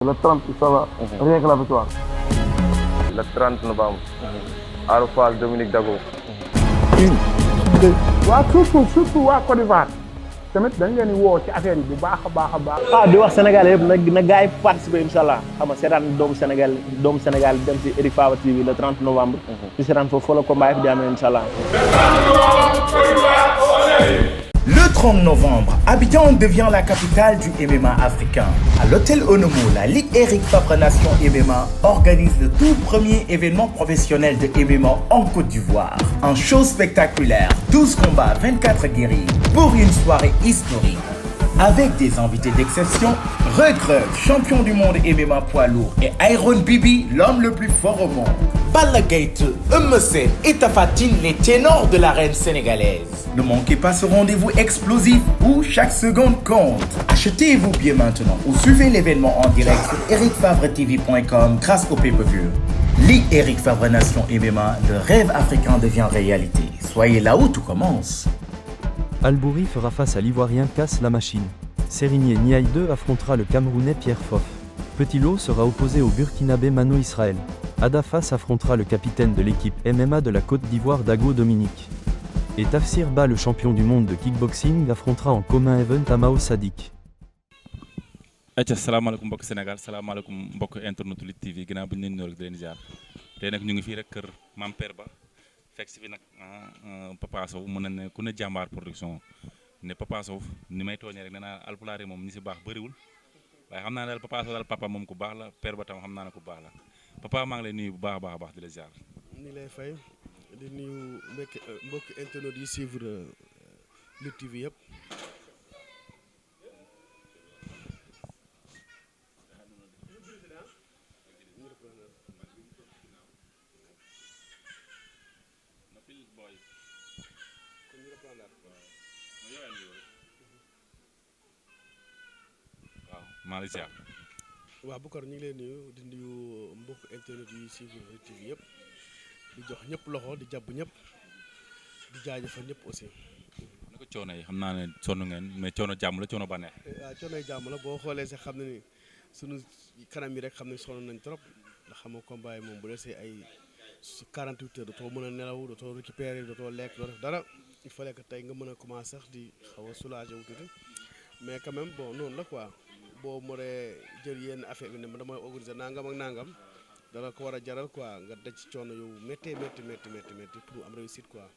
Le 30, ça va. Rien que la victoire. Le 30 novembre. Arofal Dominique Dago. waa surtout waa Côte d'Ivoire tamit dañ leen di woo ci affaire yi bu baax a baax a baax. waaw di wax Sénégal yëpp na gars yi participer incha allah xam nga seetaan doomu Sénégal dem si Eric Favre TV le 30 novembre. ñu seetaan foofu la combat yi di amee incha allah. Le 30 novembre, Abidjan devient la capitale du MMA africain. À l'hôtel Onomo, la Ligue Eric Favre Nation MMA organise le tout premier événement professionnel de MMA en Côte d'Ivoire. Un show spectaculaire, 12 combats, 24 guéris, pour une soirée historique. Avec des invités d'exception, Reug, champion du monde MMA poids lourd, et Iron Bibi, l'homme le plus fort au monde. Balla Gaye 2, Eumeu Sène et Tapha Tine, les ténors de l'arène sénégalaise. Ne manquez pas ce rendez-vous explosif où chaque seconde compte. Achetez vos billets maintenant ou suivez l'événement en direct sur ericfavretv.com grâce au pay-per-view. Ligue Eric Favre Nation MMA, le rêve africain devient réalité. Soyez là où tout commence. Albouri fera face à l'Ivoirien Casse la Machine. Sérigné Niaï 2 affrontera le Camerounais Pierre Foff. Petit Lo sera opposé au Burkinabé Mano Israël. Adafas affrontera le capitaine de l'équipe MMA de la Côte d'Ivoire Dago Dominique. Et Tafsir Ba, le champion du monde de kickboxing, affrontera en commun event Amao Sadik. acca salaamaaleykum mbokk Sénégal salaamaaleykum mbokk internet Lutte TV ginnaaw bu ñu leen nuyu rek di leen ziar tey nag ñu ngi fii rek kër Mame Père Ba fekk si fi nag Papa Sow mën na ne ku ne jàmbaar production ne Papa Sow ni may tooñee rek nee naa alpulaar yi moom ñi si baax bëriwul waaye xam naa ne daal Papa Sow daal papa moom ku baax la Père Ba tam xam naa ne ku baax la papa maa ngi lay nuyu bu baax a baax di la ziar. ni lay fay di nuyu mbokki internet yi suivre Lutte TV yëpp. waaw maa ngi lay ziar. waaw Boucar ñu ngi lay nuyu di nuyu mbokk internet yi suivre Lutte TV yëpp di jox ñëpp loxo di jàpp ñëpp di jaajëfal ñëpp aussi. naka coono yi xam naa ne sonn ngeen mais coono jàmm la coono bànneex. waaw coonoy jàmm la boo xoolee sax xam ne ni sunu kanam yi rek xam ne sonn nañ trop ndax xam nga combat yi moom bu desee ay 48 heures dootoo mën a nelaw dootoo récupérer dootoo lekk doo def dara il fallait que tey nga mën a commencer sax di xaw a soulager wu tuuti mais quand même bon noonu la quoi. boo moree jël yenn affaire bi ne ma damay organiser nangam ak nangam dala ko war a jaral quoi nga daj ci coono yow métti pour am réussite quoi.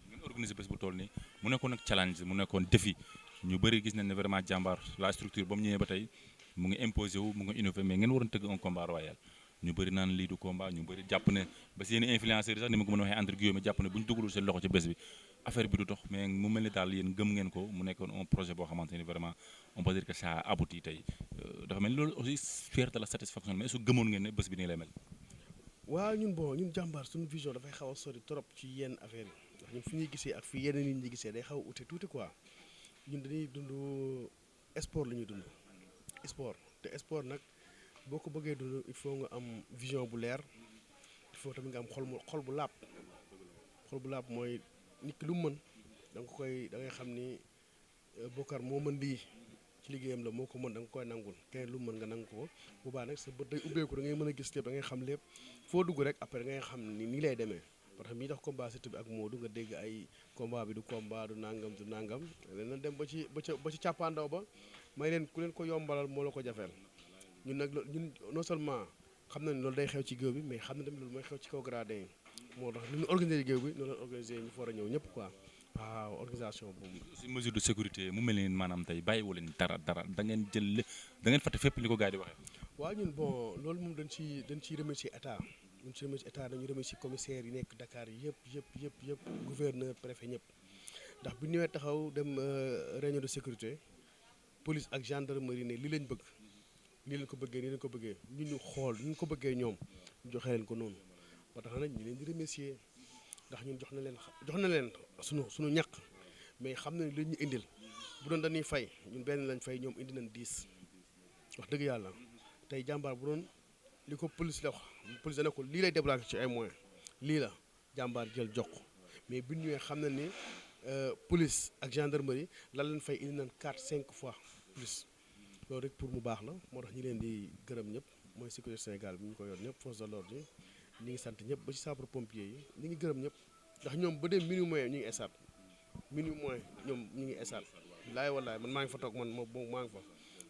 ngeen organiser bés bu toll nii mu nekkoon nag challenge mu nekkoon défi ñu bëri gis nañ ne vraiment jàmbaar la structure ba mu ñëwee ba tey mu ngi imposé wu mu ngi innové mais ngeen waroon tëgg un combat royal ñu bëri naan lii du combat ñu bëri jàpp ne ba si yenn influenceurs yi sax ni ma ko mën a waxee entre guillemets jàpp ne bu ñu dugalul seen loxo ci bés bi affaire bi du dox mais mu mel ni daal yéen gëm ngeen ko mu nekkoon un projet boo xamante ni vraiment on peut dire que ça a abouti tey dafa mel ni loolu aussi fierté la satisfaction mais est-ce que gëmoon ngeen ne bés bi nii lay mel. waaw ñun jàmbaar suñu vision dafay xaw a sori trop ci yenn affaire yi ndax ñun fi ñuy gisee ak fi yenn nit ñi gisee day xaw a ute tuuti quoi ñun dañuy dund sport la ñuy dund sport te sport nag boo ko bëggee dund il faut nga am vision bu leer il faut tamit nga am xol bu laab mooy nit ki lu mu mën da ngay xam ni Bokar moo mën lii ci liggéeyam la moo ko mën da nga koy nangul kenn lu mu mën nga nangu ko bu baax nag sa bët day ubbeeku da ngay mën a gis lépp da ngay xam lépp foo dugg rek après da ngay xam ni nii lay demee parce que mi tax combat Siteu bi ak Modou nga dégg ay combat bi du combat du nangam dana dem ba ci càppaandaw ba may leen ku leen ko yombalal moo la ko jafeel ñun nag ñun non seulement xam na ne loolu day xew ci géew bi mais xam na tamit loolu mooy xew ci kaw gradé yi moo tax ni ñu organisé géew bi noonu la organisé ñu fa war a ñëw ñëpp quoi waaw organisation boobu. si mesure de sécurité mu mel ni maanaam tey bàyyiwu leen dara da ngeen jël da ngeen fàtte fépp li ko gars yi di waxee. waaw ñun bon loolu moom dañ ciy remercier état dañu remercier commissaire yi nekk Dakar yëpp gouverneur préfet ñëpp ndax bu ñëwee taxaw dem réunion de sécurité police ak gendarmerie ne li lañ bëgg. nii leen ko bëggee ñu xool ni ñu ko bëggee ñoom ñu joxe leen ko noonu ba tax nag ñu leen di remercier ndax ñun jox na leen suñu ñàkk mais xam na ne li ñu indil bu doon dañuy fay ñun benn lañ fay ñoom indi nañ 10 wax dëgg yàlla tey jàmbaar bu doon li ko police la wax police dana ko lii lay débloqué ci ay moyens lii la jàmbaar jël jox ko mais bi ñu ñëwee xam na ni police ak gendarmerie lan leen fay indi nañ 4-5 fois plus loolu rek pour mu baax la moo tax ñu leen di gërëm ñëpp mooy sécurité Sénégal bi ñu ko yor ñëpp force de l'ordre yi ñu ngi sant ñëpp ba ci sapeur pompier yi ñu ngi gërëm ñëpp ndax ñoom ba dem minuit moins ñu ngi esat minuit moins ñoom ñu ngi esat laay wallaay man maa ngi fa toog man moom maa ngi fa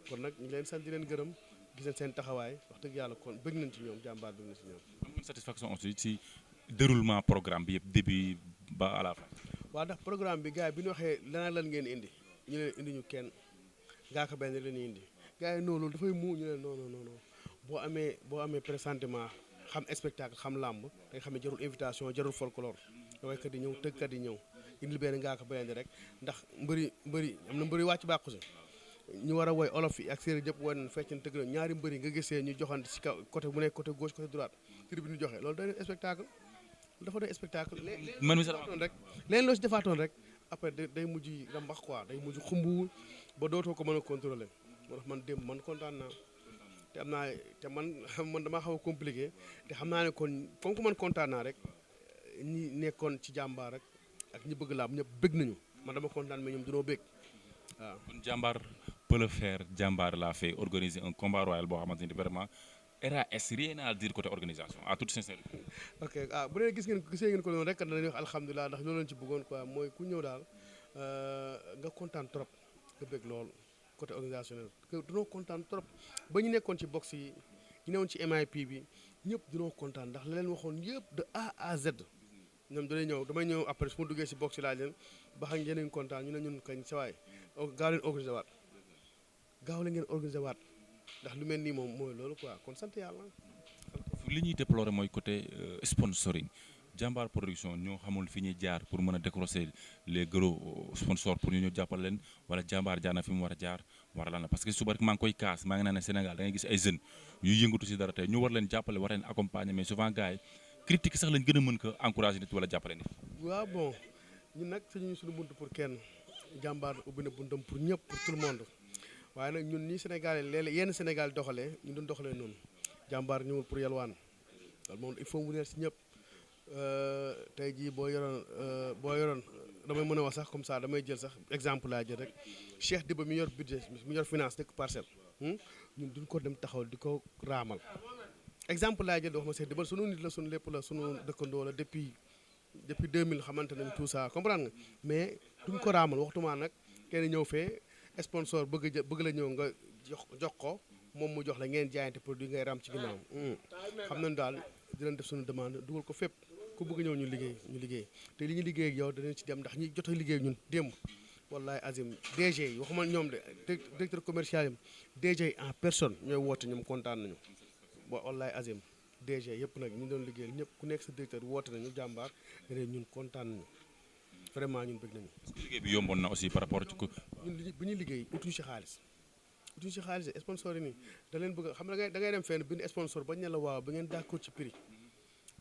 kon nag ñu ngi leen sant di leen gërëm gis nañ seen taxawaay wax dëgg yàlla kon bëgg nañ ci ñoom jàmbaar bëgg nañ ci ñoom. am ngeen satisfaction aussi ci déroulement programme bi yëpp début ba à la fin. waaw ndax programme bi gars yi bi ñu waxee lan ngeen indi ñu leen indi ñu kenn Ngaaka Blindé la ñuy indi gars yi non loolu dafay mu ñu leen non boo amee pressentiment xam spectacle xam làmb da nga xam ne jarul invitation jarul folklore waykat yi ñëw tëggkat yi ñëw indi benn Ngaaka Blindé rek ndax mbëri am na mbëri wàcc bàqu si ñu war a woy olof yi ak séeréer yëpp woy nañ fecc tëgg na ñaari mbëri nga gisee ñu joxante si kaw côté bu nekk côté gauche côté droite tur bi ñu joxe loolu day spectacle dafa doy spectacle man mi rek leen loo si defaatoon rek après day mujj rambax quoi day mujj xumbuwul ba dootoo ko mën a contrôler moo tax man démb man kontaan naa te am naa te man damaa xaw a compliqué te xam naa ne kon comme que man kontaan naa rek ñi nekkoon ci jàmbaar rek ak ñi bëgg laab ñëpp bëgg nañu man dama kontaan mais ñoom dañoo bëgg waaw. kon jàmbaar peut le faire jàmbaar laa fait organiser un combat royal boo xamante ni vraiment RAS rien à dire côté organisation à toute sincérité. ok bu dee gisee ngeen ko noonu rek danañuy wax alhamdulilah ndax loolu lañ ci bëggoon quoi mooy ku ñëw daal nga kontaan trop nga bëgg lool côté organisationnel dañoo kontaan trop ba ñu nekkoon ci box yi ñu newoon ci MIP bi ñëpp dañoo kontaan ndax la leen waxoon yëpp de A à Z ñoom damay ñëw après su ma duggee si box yi laaj leen ba xam ngeen kontaan ñu ne ñun kañ sa waay gaaw leen organisé waat gaaw la ngeen organisé waat ndax lu mel nii moom mooy loolu quoi kon sant yàlla. li ñuy déplorer mooy côté sponsoring jàmbaar production ñoo xamul fi ñuy jaar pour mën a décrocher les gros sponsors pour ñu ñëw jàppal leen wala jàmbaar jaar na fi mu war a jaar war lan la parce que suba rek maa ngi koy kaas maa ngi naan ne Sénégal da ngay gis ay jeunes yuy yëngatu si dara tey ñu war leen jàppale war leen accompagner mais souvent gars yi critique sax lañ gën a mën ko encourager nit wala jàppale nit. waaw bon ñun nag suñu bunt pour kenn jàmbaar ubbi na buntam pour ñëpp pour tout le monde waaye nag ñun nii Sénégal léeg-léeg yenn Sénégal doxalee ñu doon doxalee noonu jàmbaar ñëwul pour yalwaan loolu moom il faut mu leer si ñëpp tey jii boo yoroon damay mën a wax sax comme ça damay jël sax exemple laa jël rek Cheikh Diba mi yor budget mi yor finance dëkk parcelle ñun duñ ko dem taxaw di ko raamal exemple laa jël di wax ma Cheikh Diba sunu nit la sunu lépp la sunu dëkkandoo la depuis 2000 xamante nañ tout ça comprendre nga mais duñ ko raamal waxtumaa nag kenn ñëw fee sponsor bëgg la ñëw nga jox ko moom mu jox la ngeen jaayante produit ngay ram ci ginnaaw xam nañ daal dinañ def suñu demande dugal ko fépp ku bëgg ñëw ñu liggéey te li ñu liggéey ak yow danañ ci dem ndax ñi jot a liggéey ñun démb wallahi azim DG yi waxuma ñoom de directeur commercial yi DG en personne ñooy woote ñoom kontaan nañu wallahi azim DG yëpp nag ñu doon liggéeyal ñëpp ku nekk sa directeur woote nañu jàmbaar ne ñun kontaan nañu vraiment ñun bëgg nañu. parce que liggéey bi yomboon na aussi par rapport ci ko. ñun bu ñuy liggéey utuñu si xaalis sponsor yi nii da leen bëgg xam nga da ngay dem fenn bind sponsor bañ ne la waaw ba ngeen d'accord ci prix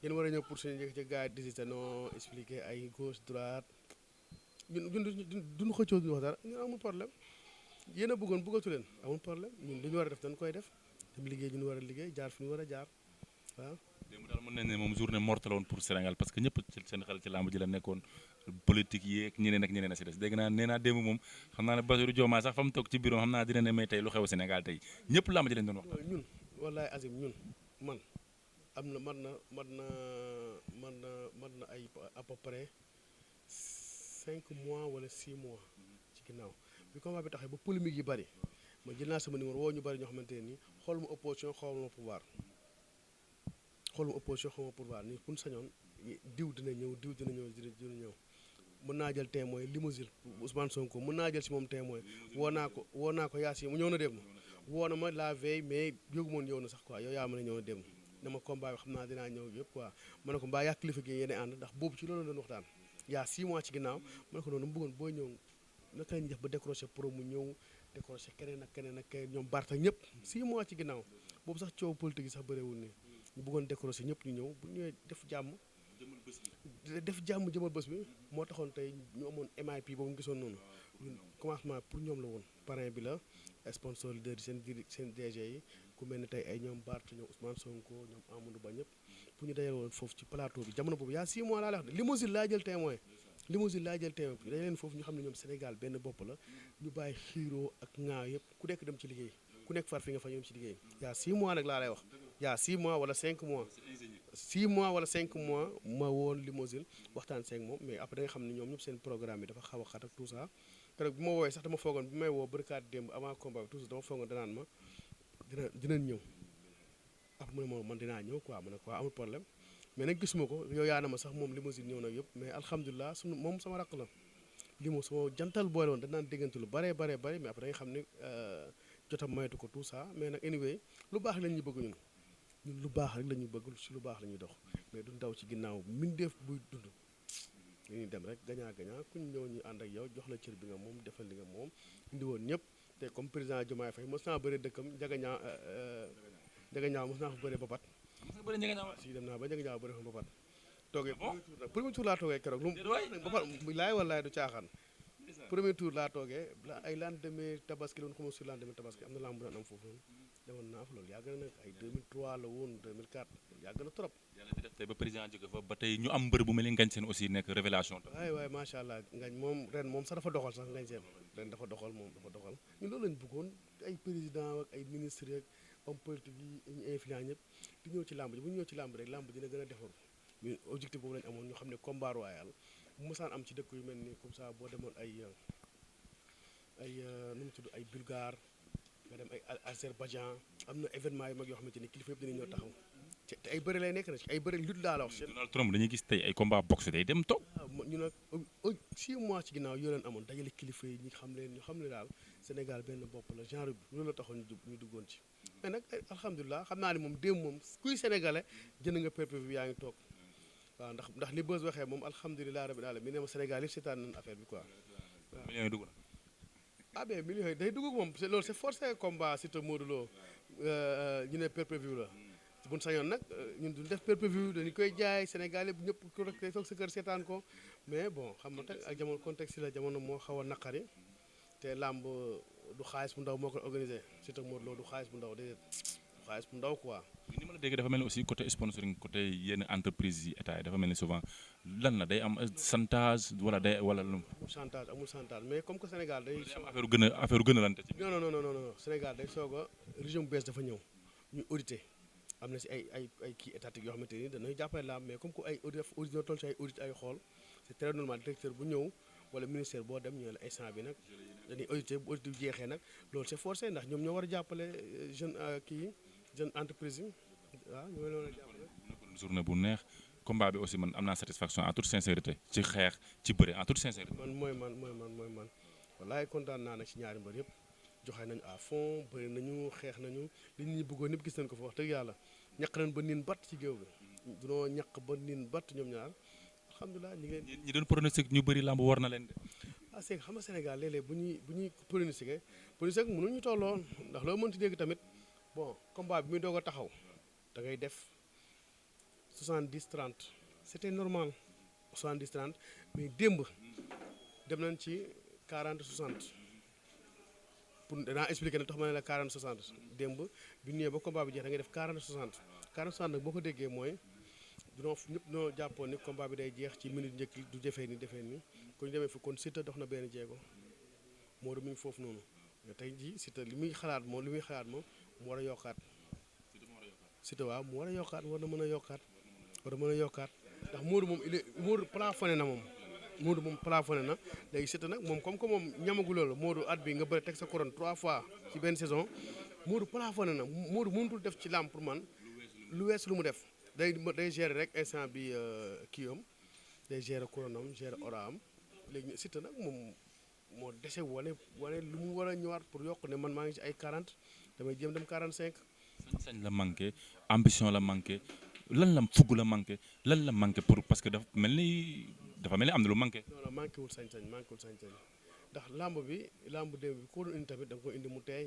yéen war a ñëw pour suñu njëkk ci gars yi décider non expliquer ay gauche droite ñun duñu xëccoo duñu wax dara ñun amul problème yéen a bëggatu leen amul problème ñun li ñu war a def dañ koy def dem liggéey ñu war a liggéey jaar fi ñu war a jaar waaw. démb daal mën nañ ne moom journée morte la woon pour Sénégal parce que ñëpp seen xel ci làmb ji la nekkoon politique yeeg ñeneen ak ñeneen a si des dégg naa nee naa démb moom xam naa ne Bassirou Diomaye sax fa mu toog ci bureau xam naa dina ne may tey lu xew Sénégal tey ñëpp làmb ji lañ doon wax. ñun wallaay Azim ñun man am na man na ay à peu près 5 mois wala 6 mois ci ginnaaw bi combat bi taxee ba polémique yi bari ma jël naa sama numéro woo ñu bari ñoo xamante ne nii xool ma opposition xool ma pouvoir nii pour sañoon diw dina ñëw mën naa jël témoin limousine Ousmane Sonko mën naa jël si moom témoin woo naa ko yaa si mu ñëw na dem woo na ma la veille mais yëgu moon ñëw na sax quoi yow yaa mën a ñëw na dem na ma combat bi xam naa dinaa ñëw yëpp quoi ma ne ko mbaa yaa kilifa gi yéen ànd ndax boobu ci loolu la doon waxtaan yaa 6 mois ci ginnaaw ma ne ko noonu mu bëggoon booy ñëw naka la ñuy def ba décroché pro mu ñëw décroché keneen ak ñoom Barta ñëpp 6 mois ci ginnaaw boobu sax coow politique yi sax bëreewul nii ñu bëggoon décroché ñëpp ñu ñëw bu ñëwee def jàmm jëmal bés bi moo taxoon tey ñu amoon MIP boobu mu gisoon noonu ñun commencement pour ñoom la woon parrain bi la sponsor leader yi seen DG yi ku mel ni tey ay ñoom Barth ñoom Ousmane Sonko ñoom Amadou Ba ñëpp pour ñu dajale woon foofu ci plateau bi jamono boobu yaa 6 mois laa la wax de limousine laa jël témoin bi dañ leen foofu ñu xam ne ñoom Sénégal benn bopp la ñu bàyyi xiiroo ak ŋaa yëpp ku nekk dem ci liggéey ku nekk far fi nga fa ñoom ci liggéey yaa 6 mois nag laa lay wax yaa 6 mois wala 5 mois 6 mois wala 5 mois ma woon limousine waxtaan seeg moom mais après da nga xam ne ñoom ñëpp seen programme bi dafa xaw a xat ak tout ça keroog bi ma woowee sax dama foogoon bi may woo bërkaat démb avant combat bi tout ça dama foogoon danaan ma dinañ ñëw après mu ne moom man dinaa ñëw quoi ma ne quoi amul problème mais nag gisuma ko yow yaa na ma sax moom limousine ñëw na yëpp mais alhamdulilah sunu moom sama rakk la limo sama jantal boole woon danaan déggante lu bare mais après da nga xam ne jotam mayatu ko tout ça mais nag anyway lu baax la ñuy bëgg ñun lu baax rek la ñuy bëgg si lu baax la ñuy dox mais du ndaw ci ginnaaw mbindeef buy dund dañuy dem rek gañaa ku ñu ñëw ñu ànd ak yow jox la cër bi nga moom defal li nga moom indi woon ñëpp te comme président Diomaye Faye mos naa bëre dëkkam Njagañaaw mos naa fa bëre bapat si dem naa ba Njagañaaw bëre fa bapat toogee premier tour laa toogee keroog lu bapat laay wallaay du caaxaan premier tour laa toogee ay lendemain tabaski loon xama sur lendemain tabaski am na lamb bu daan am foofu noonu demoon naa fa loolu yàgg na nag ay 2003 la woon 2004 yàgg na trop yàlla di def tey ba président jóge fa ba tey ñu am mbër bu mel ni Ngagne Sène aussi nekk révélation waay macha allah ngañ moom ren moom sax dafa doxal sax Ngagne Sène ren dafa doxal moom dafa doxal ñun loolu lañ bëggoon ay président ak ay ministre ak homme politique yi ñu influent ñëpp di ñëw ci làmb ji bu ñu ñëw ci làmb rek làmb dina gën a defaru ñun objectif boobu lañ amoon ñu xam ne combat royal bu mosaan am ci dëkk yu mel ni comme ça boo demoon ay nu mu tudd ay Bulgare nga dem ay Azerbaïdjan am na événement yu mag yoo xamante ni kilifa yëpp dinañ ñëw taxaw te ay bëri lay nekk na ci ay bëri lutte laa la wax. Donald Trump dañuy gis tey ay combat boxe day dem toog. ñu nag 6 mois ci ginnaaw yoo leen amoon dajale kilifa yi ñu xam ne daal Sénégal benn bopp la genre bi loolu la taxoon ñu duggoon ci. mais nag alhamdulilah xam naa ne moom démb moom kuy sénégalais jënd nga PPV yaa ngi toog waaw ndax li Beuz waxee moom alhamdulilah rabbil alamin ne ma Sénégal yëpp seetaan nañ affaire bi quoi. waaw millions yi dugg na. ah bien millions yi day dugg moom loolu c'est forcé combat Siteu Modou Lo ñu ne pay-per-view la bu ñu sañoon nag ñun duñ def pay-per-view dañu koy jaay Sénégal yëpp ñëpp ku rek toog sa kër seetaan ko mais bon xam nga teg ak jamono contexte la jamono moo xaw a naqari te làmb du xaalis bu ndaw moo ko organisé Siteu Modou Lo du xaalis bu ndaw déedéet du xaalis bu ndaw quoi. ni ma la dégg dafa mel ni aussi côté sponsoring côté yenn entreprise yi état yi dafa mel ni souvent lan la day am chantage wala day wala lu. amul chantage mais comme que Sénégal day. am affaire gën a lante ci. non Sénégal day soog a régime bu bees dafa ñëw ñu audité am na si ay kii étatique yoo xamante ni dañuy jàppale la mais comme que ay audit toll si ay audit ay xool c'est très normal directeur bu ñëw wala ministère boo dem ñëw la instant bi nag dañuy audité bu audit bi jeexee nag loolu c'est forcé ndax ñoom ñoo war a jàppale jeune jeune entreprise yi waaw ñoo leen war a jàppale. journée bu neex combat bi aussi man am naa satisfaction en toute sincérité ci xeex ci bëre en toute sincérité. mooy man wallaay kontaan naa nag ci ñaari mbër yëpp joxe nañu à fond bëri nañu xeex nañu li ñu bëggoon ñëpp gis nañ ko fa wax dëgg yàlla ñaq nañ ba niin batt ci géew bi dunoo ñaq ba niin batt ñoom ñaar alhamdulilah ñu ngi leen. ñi doon pronostic ñu bëri lamb war na leen de. ah c'est que xam nga Sénégal léeg-léeg bu ñuy pronostiqué mënuñu tolloo ndax loo mënti dégg tamit bon combat bi muy doog a taxaw da ngay def 70-30 c'était normal 70-30 mais démb dem nañ ci 40-60 pour danaa expliquer ne tax ma ne la 40-60 démb bi ñëwee ba combat bi jeex da ngay def 40-60 40-60 nag boo ko déggee mooy ñëpp ñoo jàppoon ni combat bi day jeex ci minute njëkk du defee ni kon ñu demee fi kon Siteu dox na benn jéego Modou mi ngi foofu noonu mais tey jii Siteu li muy xalaat moom mu war a yokkaat Siteu waaw mu war a yokkaat war na mën a yokkaat ndax Modou moom Modou plafonné na moom Modou moom plafonné na léegi Siteu nag moom comme que moom ñamagu loolu Modou at bi nga bëri teg sa couronne 3 fois ci benn saison Modou plafonné na Modou mënutul def ci làmb pour man lu wees lu mu def day gérer rek instant bi kii am day gérer couronne am gérer ora am léegi Siteu nag moom moo dese wane lu mu war a ñëwaat pour yokk ne man maa ngi ci ay 40 damay jéem dem 45. sañ la manqué ambition la manqué lan la fugg la manqué lan la manqué pour parce que dafa mel ni am na lu manqué. non manqué wul sañ-sañ ndax lamb démb bi ko doon indi tamit da nga ko indi mu teey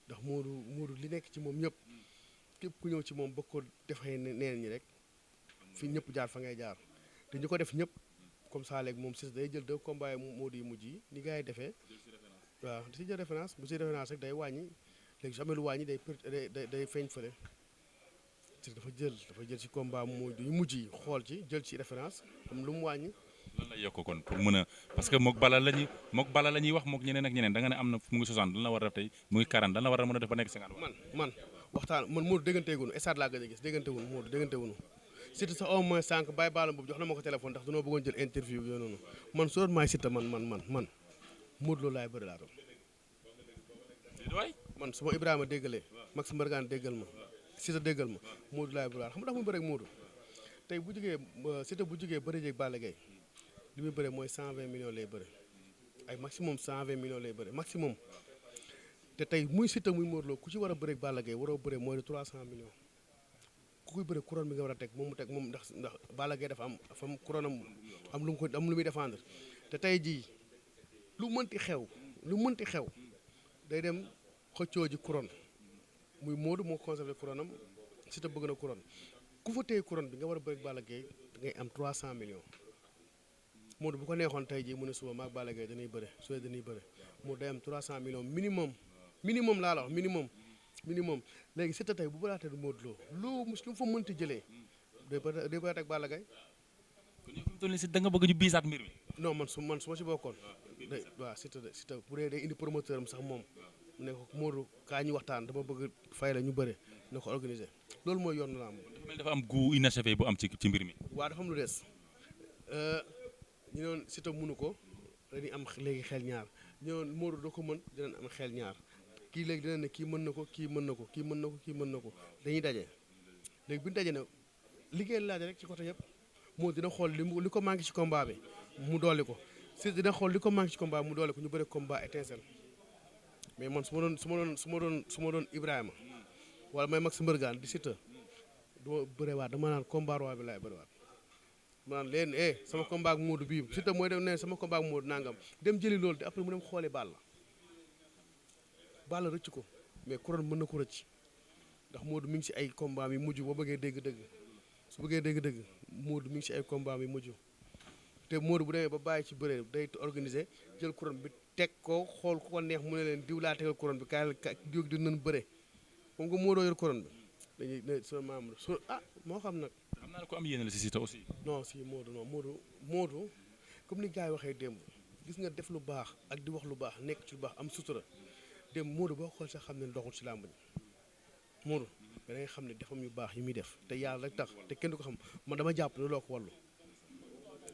ndax Modou li nekk ci moom ñëpp képp ku ñëw ci moom bëgg ko defee neen ñi rek fi ñëpp jaar fa ngay jaar te ñu ko def ñëpp comme ça léegi moom si day jël 2 combats Modou yu mujj yi ni gars yi defee waaw di si jël référence bu si référence rek day wàññi léegi su amee lu wàññi day feeñ fële te dafa jël ci combat yu mujj yi xool ci jël ci référence comme lu mu wàññi lan lay yokk kon pour mën a parce que mook bala la ñuy wax mook ñeneen ak ñeneen da nga ne am na mu ngi 60 lan la war a def tey mu ngi 40 lan la war a mën a def ba nekk 50. man waxtaan man Modou dégganteegunu stade laa gëj a gis déggantewunu Modou déggantewunu Siteu sax au moins sànq bàyyi baalam boobu jox na ma ko téléphone ndax danoo bëggoon jël interview yooyu noonu man soo doon maay Siteu man Modou Lo laay bëri laa doon man su ma Ibrahima déggalee Max Mbargane déggal ma Siteu déggal ma Modou laay bëri laa xam nga tax mu bëri ak Modou tey bu jógee Siteu bu jógee bëri jeeg Balla Gaye li muy bëri mooy 120 millions lay bëri ay maximum 120 millions lay bëri maximum te tey muy Siteu muy Modou Lo ku ci war a bëri ak Balla Gaye waroo bëri mooy de 300 millions ku koy bëri couronne bi nga war a teg moom mu teg moom ndax Balla Gaye dafa am couronne am lu mu ko am lu muy défendre te tey jii lu mënti xew day dem xëccoo ji couronne muy Modou moo conservé couronne am Siteu bëgg na couronne ku fa téye couronne bi nga war a bëri ak Balla Gaye da ngay am 300 millions Modou bu ko neexoon tey jii mu ne suba maag Balla Gaye dañuy bëre suba dañuy bëre Modou day am 300 millions minimum laa la wax minimum léegi Siteu tey bu bëraatee Modou Lo lu mu fa mënti jëlee day bëraat ak Balla Gaye. kon yow fi mu toll nii si da nga bëgg ñu biisaat mbir mi. non man su ma si bokkoon day waaw Siteu bu dee day indi promoteur am sax moom mu ne ko Modou kaa ñu waxtaan dama bëgg fay la ñu bëre na ko organiser loolu mooy yoon la am. dafa am goût inachevé bu am ci mbir mi. waaw dafa am lu des ñu noon Siteu mënu ko dañuy am léegi xel ñaar ñu noon Modou da ko mën dinañ am xel ñaar. kii léegi dina ne kii mën na ko kii mën na ko kii mën na ko kii mën na ko dañuy daje léegi bu ñu daje nag liggéey laaj rek ci côté yëpp moo dina xool li ko manqué ci combat bi mu dolli ko si dina xool li ko manqué ci combat bi mu dolli ko ñu bëri combat étincelle mais man su ma doon Ibrahima wala may Max Mbargane di Siteu duma bëriwaat dama naan combat roi bi laay bëriwaat ma naan leen sama combat ak Modou bii Siteu mooy dem ne sama combat ak Modou nangam dem jëli loolu te après mu dem xooli Balla rëcc ko mais couronne mën na ko rëcc ndax Modou mi ngi si ay combat mi mujj boo bëggee dégg-dëgg su bëggee dégg-dëgg Modou mi ngi si ay combat mi mujj te Modou bu demee ba bàyyi ci bëre day organiser jël couronne bi teg ko xool ku ko neex mu ne leen diw laa tegal couronne bi kaay diw di nañ bëre comme que Modou yor couronne bi dañuy ne sa membre moo xam nag. xam naa ne ko am yéene la si Siteu aussi. non si Modou comme ni gars yi waxee démb gis nga def lu baax ak di wax lu baax nekk ci lu baax am sutura. dem Modou boo xool sax xam ne doxul ci làmb ji Modou da ngay xam ne defam yu baax yi muy def te yàlla rek tax te kenn du ko xam man dama jàpp ne loo ko wallu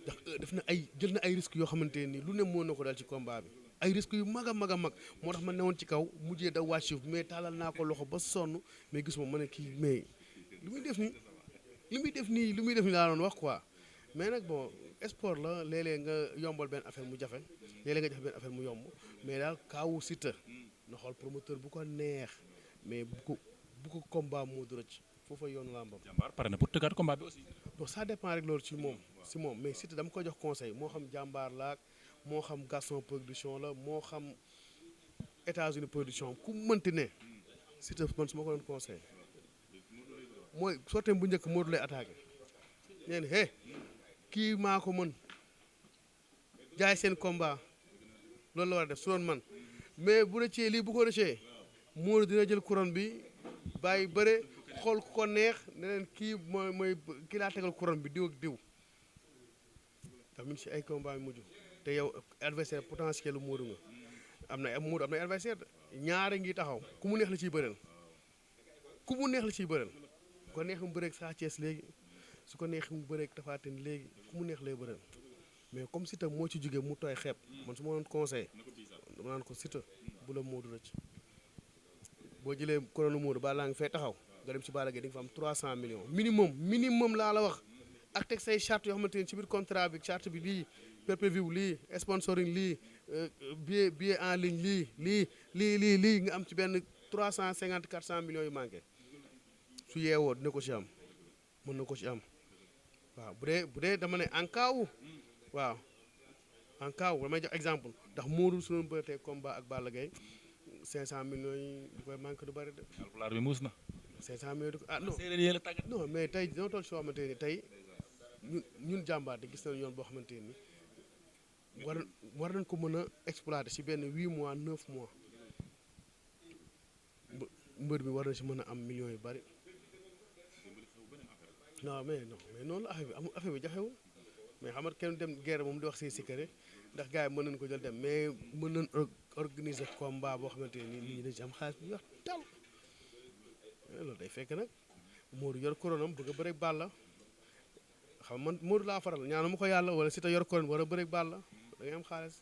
ndax def na jël na ay risques yoo xamante ne nii lu ne mën na ko dal ci combat bi ay risques yu mag a mag moo tax ma newoon ci kaw mujjee da wàcc suuf mais taalal naa ko loxo ba sonn mais gisuma ma ne kii mais lu muy def nii laa doon wax quoi mais nag bon sport la léeg-léeg nga yombal benn affaire mu jafe léeg-léeg nga jafe benn affaire mu yomb mais daal kaawu Siteu na xool promoteur bu ko neex mais bu ko combat moo du rëcc foofa yoonu làmbam. jàmbaar pare na pour tëggaat combat bi aussi. donc ça dépend rek loolu ci moom mais Siteu dama ko jox conseil moo xam jàmbaar laak moo xam Gaston production la moo xam États-Unis production ku mënti ne Siteu man su ma ko doon conseil mooy sotteem bu njëkk Modou lay attaqué ñeen kii maa ko mën jaay seen combat loolu la war a def su doon man mais bu rëccee lii bu ko rëccee Modou dina jël couronne bi bàyyi bëre xool ku ko neex ne leen kii mooy kii laa tegal couronne bi diw ak diw ndax mi ngi si ay combat yu mujj te yow adversaire potentiel Modou nga am na adversaire ñaari ngi taxaw ku mu neex la ciy bëreel ku ko neex mu bëreeg Sa Thiès léegi su ko neex mu bëreeg Tapha Tine léegi ku mu neex lay bëreel mais comme Siteu moo ci jógee mu tooy xeeb man su ma doon conseil dama naan ko Siteu bu la Modou rëcc boo jëlee couronne Modou ba laa ngi fay taxaw nga dem ci Balla Gaye di nga fa am 300 millions minimum laa la wax ak teg say charte yoo xamante ne ci biir contrat bi charte bi lii pay-per-view lii sponsoring lii billet en ligne lii nga am ci benn 350 400 millions yu manqué su yeewoo dina ko ci am mën na ko ci am waaw bu dee dama ne en cas waaw en cas damay jox exemple ndax Modou su doon bëreetee combat ak Balla Gaye 500 millions yi du koy manqué du bëri de. alpulaar bi muus na. 500 millions du ko non mais tey dina toll soo xamante ni tey ñun jàmbaar de gis nañu yoon boo xamante ni war nañ ko mën a exploiter ci benn 8 mois 9 mois mbër bi war na ci mën a am millions yu bari. non mais noonu la affaire bi jafewul mais xam nga kenn dem guerre moom di wax si sikare ndax gars yi mën nañu ko jël dem mais mën nañ organiser combat boo xamante ne nii nit ñi dañ ci am xaalis bu wax tal loolu day fekk nag Modou yor couronam bëgg a bëre ak Balla xam man Modou laa faral ñaanu ma ko yàlla wala Siteu yor couronne war a bëre ak Balla da ngay am xaalis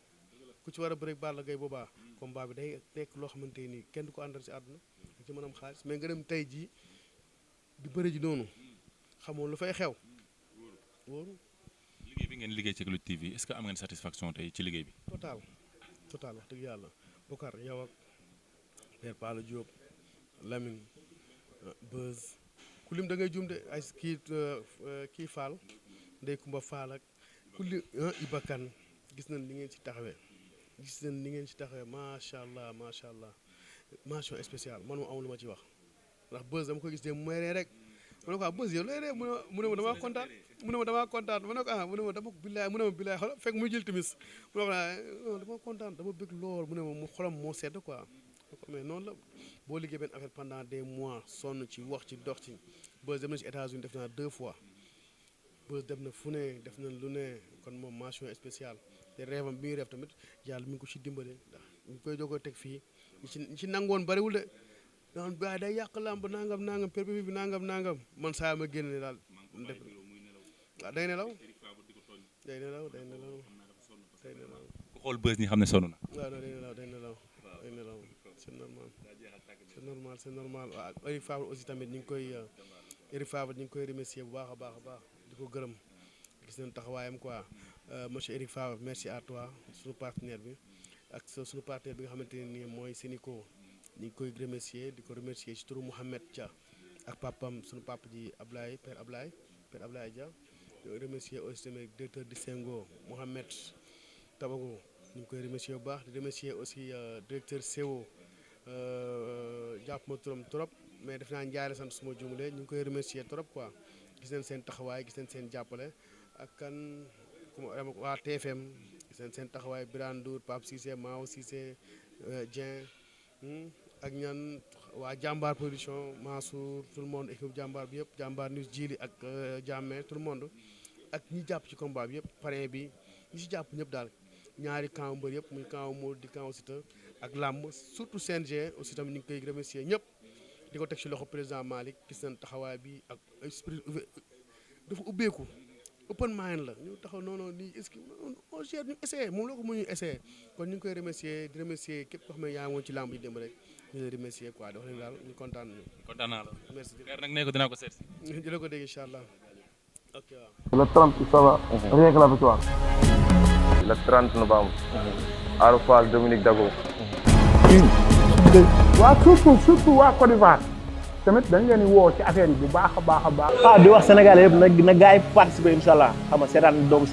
ku ci war a bëre ak Balla Gaye boobaa combat bi day nekk loo xamante nii kenn du ko àndal si àdduna da ci mën a am xaalis mais nga dem tey jii di bëri ji noonu xamoo lu fay xew wóoru liggéey bi ngeen liggéey ci Lutte TV est-ce que am ngeen satisfaction tey ci liggéey bi. total wax dëgg yàlla Bokar yow ak Père Pala Diop Lamine Beuz ku lim da ngay jum de ay kii Fall Ndey Kumba Fall ak ku lim Iba Kane gis nañ li ngeen ci taxawee macha allah mention spéciale man moom amul lu ma ci wax ndax Beuz dama ko gis de mu may ree rek ma ne ko Beuz yow lay ree mu ne ma damaa kontaan ma ne ko mu ne ma dama billaay xool fekk muy jël timis mu ne ma dama kontaan dama bëgg lool mu ne ma mu xolam moo sedd quoi mais noonu la boo liggéey benn affaire pendant des mois sonn ci wax ci dox ci Beuz dem na ci États-Unis def naa 2 fois Beuz dem na fu ne def na lu ne kon moom mention spéciale te rêvam bi muy rêve tamit yàlla mi ngi ko ci dimbale ndax ñu koy doog a teg fii ñi ci nangoon bariwul de daan baay day yàq làmb nangam perpétuité bi nangam man saa ma génne daal def waaw day nelaw ku xool Beuz ñi xam ne sonn na. waaw day nelaw c'est normal waaw ak Eric Favre aussi tamit ñu ngi koy remercier bu baax a baax di ko gërëm gis nañ taxawaayam quoi monsieur Eric Favre merci à toi suñu partenaire bi ak suñu partenaire bi nga xamante ne nii mooy Sénico ñu ngi koy remercier di ko remercier ci turu Mouhamed Dia ak papam suñu papa ji Père Ablaye Dia di remercier aussi tamit directeur di Sengo Mouhamed Tabago ñu ngi koy remercier bu baax di remercier aussi directeur CO jàpp ma turam trop mais def naa njaare sant suma jumlee ñu ngi koy remercier trop quoi gis nañ seen taxawaay gis nañ seen jàppale ak kan waa TFM gis nañ seen taxawaay Birane Ndour Pape Cissé Mao Cissé Dieng ak ñan waa jàmbaar production Mansour tout le monde équipe jàmbaar bi yëpp jàmbaar news Djili ak Jammeh tout le monde ak ñi jàpp ci combat bi yëpp parrain bi ñi ci jàpp ñëpp daal ñaari camp mbër yëpp muy camp Modou di camp Siteu ak làmb surtout CNG aussi tamit ñu ngi koy remercier ñëpp di ko teg ci loxo président Malick gis nañ taxawaay bi ak esprit dafa ubbeeku open mind la ñu taxaw noonu nii est-ce que on gère ñu essayé moom la ko mu ñu essayé kon ñu ngi koy remercier di remercier képp koo xam ne yaa ngi woon ci làmb yi dem rek ñu lay remercier quoi di wax leen daal ñu kontaan nañu. kontaan naa la. merci Père nag nee ko dinaa ko seet si. dina ko dégg incha allah ok le waaw. 30 ça va. rien que la victoire. le 30 novembre. Arou Fall Dominique Dago. waa surtout waa Côte d'Ivoire tamit dañ leen di woo ci affaire yi bu baax a baax. di wax Sénégal yëpp na gars yi participer incha allah xam nga seetaan doomu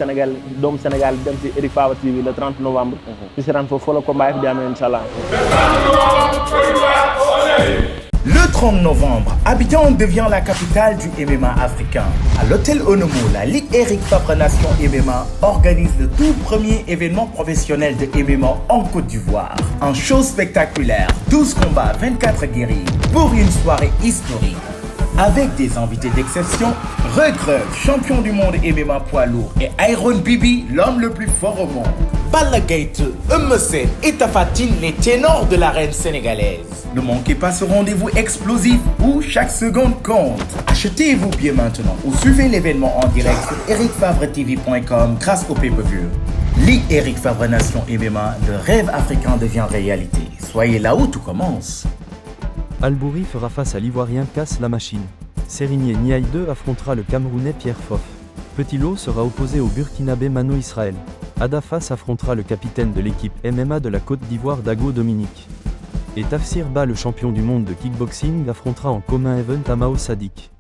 Sénégal dem ci Eric Favre TV le 30 novembre. ñu seetaan foofu fa la combat bi di amee incha allah. Le 30 novembre, Abidjan devient la capitale du MMA africain. À l'hôtel Onomo, la Ligue Eric Favre Nation MMA organise le tout premier événement professionnel de MMA en Côte d'Ivoire. Un show spectaculaire, 12 combats, 24 guéris, pour une soirée historique. Avec des invités d'exception, Reug, champion du monde MMA poids lourd, et Iron Bibi, l'homme le plus fort au monde. Balla Gaye 2, Eumeu Sène et Tapha Tine, les ténors de l'arène sénégalaise. Ne manquez pas ce rendez-vous explosif où chaque seconde compte. Achetez vos billets maintenant ou suivez l'événement en direct sur ericfavretv.com grâce au pay-per-view. Ligue Eric Favre Nation MMA, le rêve africain devient réalité. Soyez là où tout commence. Albouri fera face à l'Ivoirien Casse la Machine. Sérigné Niaï 2 affrontera le Camerounais Pierre Foff. Petit Lo sera opposé au Burkinabé Mano Israël. Adafas affrontera le capitaine de l'équipe MMA de la Côte d'Ivoire Dago Dominique. Et Tafsir Ba, le champion du monde de kickboxing, affrontera en commun event Amao Sadik.